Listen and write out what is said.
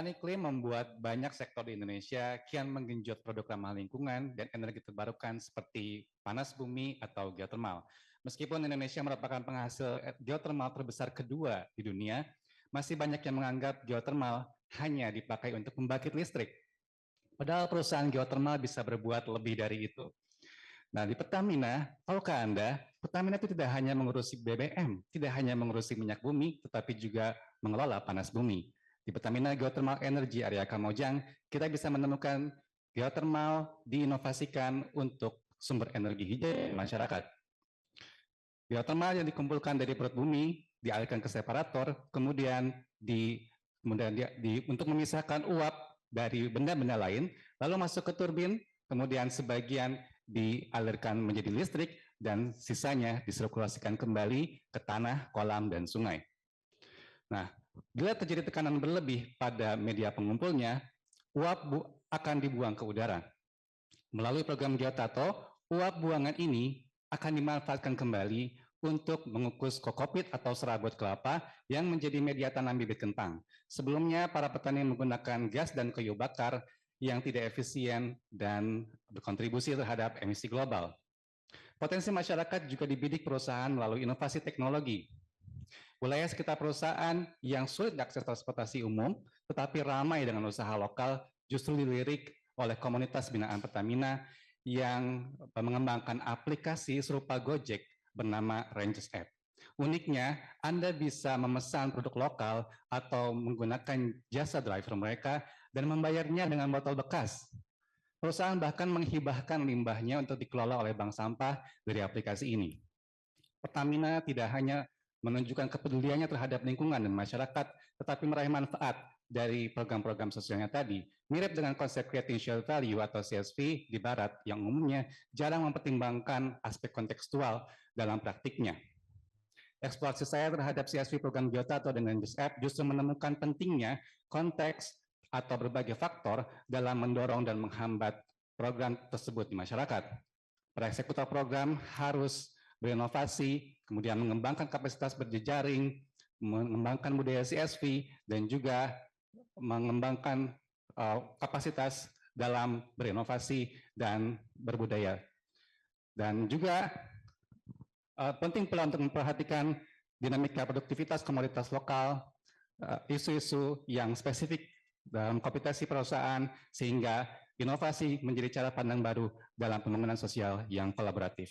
Perubahan iklim membuat banyak sektor di Indonesia kian menggenjot produk ramah lingkungan dan energi terbarukan seperti panas bumi atau geothermal. Meskipun Indonesia merupakan penghasil geothermal terbesar kedua di dunia, masih banyak yang menganggap geothermal hanya dipakai untuk membangkit listrik. Padahal perusahaan geothermal bisa berbuat lebih dari itu. Nah, di Pertamina, tahukah Anda, Pertamina itu tidak hanya mengurusi BBM, tidak hanya mengurusi minyak bumi, tetapi juga mengelola panas bumi. Di Pertamina Geothermal Energy Area Kamojang, kita bisa menemukan geothermal diinovasikan untuk sumber energi hijau masyarakat. Geothermal yang dikumpulkan dari perut bumi dialirkan ke separator, kemudian untuk memisahkan uap dari benda-benda lain, lalu masuk ke turbin, kemudian sebagian dialirkan menjadi listrik, dan sisanya disirkulasikan kembali ke tanah, kolam, dan sungai. Nah, bila terjadi tekanan berlebih pada media pengumpulnya, uap akan dibuang ke udara. Melalui program Geotato, uap buangan ini akan dimanfaatkan kembali untuk mengukus kokopit atau serabut kelapa yang menjadi media tanam bibit kentang. Sebelumnya, para petani menggunakan gas dan kayu bakar yang tidak efisien dan berkontribusi terhadap emisi global. Potensi masyarakat juga dibidik perusahaan melalui inovasi teknologi. Wilayah sekitar perusahaan yang sulit diakses transportasi umum, tetapi ramai dengan usaha lokal, justru dilirik oleh komunitas binaan Pertamina yang mengembangkan aplikasi serupa Gojek bernama Rangers App. Uniknya, Anda bisa memesan produk lokal atau menggunakan jasa driver mereka dan membayarnya dengan botol bekas. Perusahaan bahkan menghibahkan limbahnya untuk dikelola oleh bank sampah dari aplikasi ini. Pertamina tidak hanya menunjukkan kepeduliannya terhadap lingkungan dan masyarakat, tetapi meraih manfaat dari program-program sosialnya tadi. Mirip dengan konsep Creating Shared Value atau CSV di Barat yang umumnya jarang mempertimbangkan aspek kontekstual dalam praktiknya. Eksplorasi saya terhadap CSV program Geotato dengan Rangers App justru menemukan pentingnya konteks atau berbagai faktor dalam mendorong dan menghambat program tersebut di masyarakat. Para eksekutor program harus berinovasi, kemudian mengembangkan kapasitas berjejaring, mengembangkan budaya CSV, dan juga mengembangkan kapasitas dalam berinovasi dan berbudaya. Dan juga penting pula untuk memperhatikan dinamika produktivitas komoditas lokal, isu-isu yang spesifik dalam kompetensi perusahaan, sehingga inovasi menjadi cara pandang baru dalam pembangunan sosial yang kolaboratif.